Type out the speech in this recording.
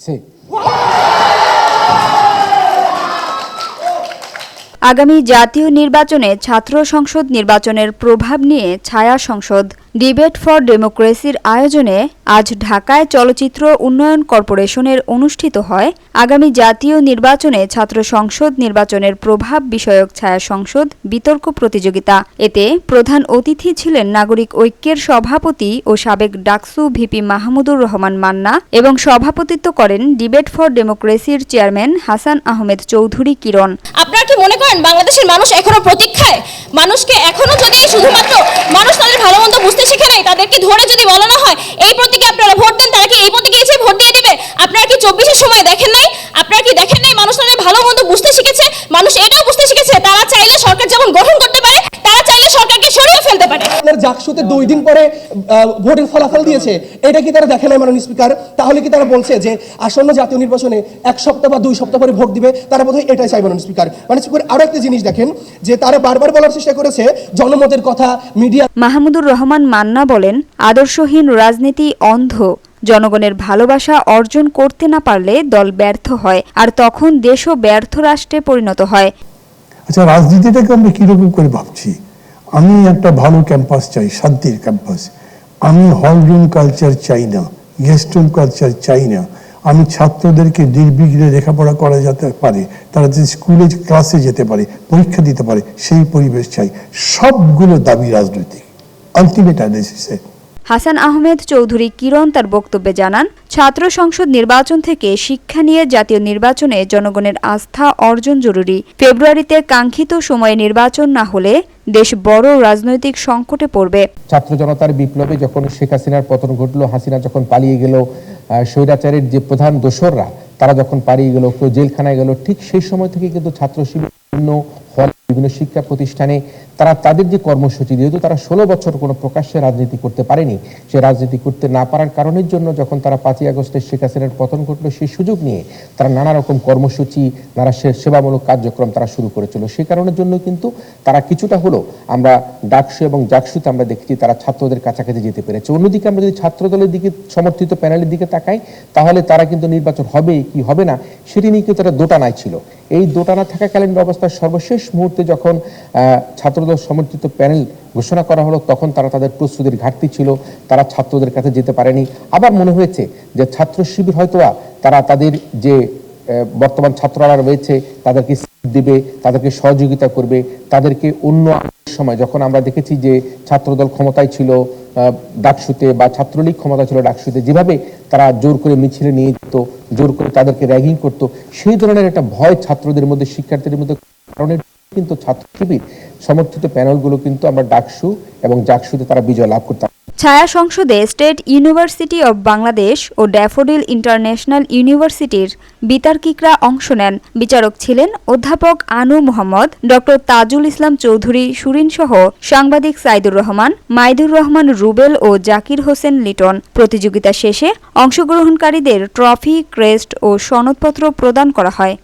Sí. আগামী জাতীয় নির্বাচনে ছাত্র সংসদ নির্বাচনের প্রভাব নিয়ে ছায়া সংসদ ডিবেট ফর ডেমোক্রেসির আয়োজনে আজ ঢাকায় চলচ্চিত্র উন্নয়ন কর্পোরেশনের অনুষ্ঠিত হয় আগামী জাতীয় নির্বাচনে ছাত্র সংসদ নির্বাচনের প্রভাব বিষয়ক ছায়া সংসদ বিতর্ক প্রতিযোগিতা। এতে প্রধান অতিথি ছিলেন নাগরিক ঐক্যের সভাপতি ও সাবেক ডাকসু ভিপি মাহমুদুর রহমান মান্না এবং সভাপতিত্ব করেন ডিবেট ফর ডেমোক্রেসির চেয়ারম্যান হাসান আহমেদ চৌধুরী কিরণ। আপনারা কি মনে করেন বাংলাদেশের মানুষ এখনো প্রতীক্ষায়? মানুষকে এখনো যদি শুধুমাত্র মানুষ তাদের ভালো মন্দ বুঝতে শিখে নাই, তাদেরকে ধরে যদি বলানো হয় এই প্রতীকে আপনারা ভোট দেন, তারা কি এই প্রতীকে এসে ভোট দিয়ে দিবে? আপনারা কি 24-এর সময় দেখেন নাই? আপনারা কি দেখেন নাই মানুষ তাদের ভালো মন্দ বুঝতে শিখেছে? মানুষ এটাও বুঝতে শিখেছে তারা চাইলে সরকার যেমন গঠন করতে পারে, তারা চাইলে সরকারকে সরিয়ে ফেলতে পারে। জাকসুতে 2 দিন পরে ভোটের ফলাফল দিয়েছে, এটা কি তারা দেখে নাই মাননীয় স্পিকার? তাহলে কি তারা বলছে যে আসন্ন জাতীয় নির্বাচনে 1 সপ্তাহ বা 2 সপ্তাহ পরে ভোট দিবে? তারা বোধহয় এটাই চাই মাননীয় স্পিকার। মানে স্পিকার আরো একটা জিনিস দেখেন যে তারা বারবার বলার চেষ্টা করেছে জনমতের কথা মিডিয়া। মাহমুদুর রহমান মান্না বলেন, আদর্শহীন রাজনীতি অন্ধ। জনগণের ভালোবাসা অর্জন করতে না পারলে দল ব্যর্থ হয়, আর তখন দেশও ব্যর্থ রাষ্ট্রে পরিণত হয়। আচ্ছা, রাজনীতিটাকে আমরা কিরকম করে ভাবছি? আমি একটা ভালো ক্যাম্পাস চাই, শান্তির ক্যাম্পাস। আমি হলরুম কালচার চাই না, গেস্ট রুম কালচার চাই না। আমি ছাত্রদেরকে নির্বিঘ্নে লেখাপড়া করা যেতে পারে, তারা যে স্কুলে ক্লাসে যেতে পারে, পরীক্ষা দিতে পারে, সেই পরিবেশ চাই। সবগুলো দাবি রাজনৈতিক, আলটিমেট অ্যানালিসিসে। হাসান আহমেদ চৌধুরী কিরণ তার বক্তব্যে জানান, ছাত্র সংসদ নির্বাচন থেকে শিক্ষা নিয়ে জাতীয় নির্বাচনে জনগণের আস্থা অর্জন জরুরি। ফেব্রুয়ারিতে কাঙ্ক্ষিত সময়ে নির্বাচন না হলে দেশ বড় রাজনৈতিক সংকটে পড়বে। ছাত্র জনতার বিপ্লবে যখন শেখ হাসিনার পতন ঘটলো, হাসিনা যখন পালিয়ে গেল, স্বৈরাচারের যে প্রধান দোসররা তারা যখন পালিয়ে গেল, কেউ জেলখানায় গেল, ঠিক সেই সময় থেকে কিন্তু ছাত্র শিবির বিভিন্ন হল, বিভিন্ন শিক্ষা প্রতিষ্ঠানে তারা তাদের যে কর্মসূচি, যেহেতু তারা 16 বছর কোনো প্রকাশ্যে রাজনীতি করতে পারেনি, সে রাজনীতি করতে না পারার কারণের জন্য যখন তারা 5ই আগস্টে শেখ হাসিনার পতন ঘটলো, সেই সুযোগ নিয়ে তারা নানা রকম কর্মসূচি, নানা সেবামূলক কার্যক্রম তারা শুরু করেছিল। সেই কারণের জন্য কিন্তু তারা কিছুটা হলো আমরা ডাকসু এবং জাকসুতে আমরা দেখছি তারা ছাত্রদের কাছাকাছি যেতে পেরেছে। অন্যদিকে আমরা যদি ছাত্র দলের দিকে, সমর্থিত প্যানেলের দিকে তাকাই, তাহলে তারা কিন্তু নির্বাচন হবে কি হবে না সেটি নিয়ে কিন্তু তারা দোটানায় ছিল। এই দোটানা থাকাকালীন অবস্থার সর্বশেষ মুহূর্তে যখন ছাত্রদল সমর্থিত প্যানেল ঘোষণা করা হলো, তখন তারা তাদের প্রস্তুতির ঘাটতি ছিল, তারা ছাত্রদের কাছে যেতে পারেনি। আবার মনে হয়েছে যে ছাত্র শিবির হয়তোবা তারা তাদের যে বর্তমান ছাত্ররা রয়েছে তাদেরকে দিবে, তাদেরকে সহযোগিতা করবে, তাদেরকে অন্য সময় যখন আমরা দেখেছি যে ছাত্রদল ক্ষমতায় ছিল ডাকসুতে বা ছাত্রলীগ ক্ষমতা ছিল ডাকসুতে, যেভাবে তারা জোর করে মিছিলে নিয়ে যেত, জোর করে তাদেরকে র্যাগিং করতো, সেই ধরনের একটা ভয় ছাত্রদের মধ্যে, শিক্ষার্থীদের মধ্যে কারণে কিন্তু ছাত্র শিবির সমর্থিত প্যানেলগুলো কিন্তু আমরা ডাকসু এবং জাকসুতে তারা বিজয় লাভ করতাম। ছায়া সংসদে স্টেট ইউনিভার্সিটি অব বাংলাদেশ ও ড্যাফোডিল ইন্টারন্যাশনাল ইউনিভার্সিটির বিতার্কিকরা অংশ নেন। বিচারক ছিলেন অধ্যাপক আনু মোহাম্মদ, ডক্টর তাজুল ইসলাম চৌধুরী সুরিন সহ সাংবাদিক সাইদুর রহমান, মাইদুর রহমান রুবেল ও জাকির হোসেন লিটন। প্রতিযোগিতা শেষে অংশগ্রহণকারীদের ট্রফি, ক্রেস্ট ও সনদপত্র প্রদান করা হয়।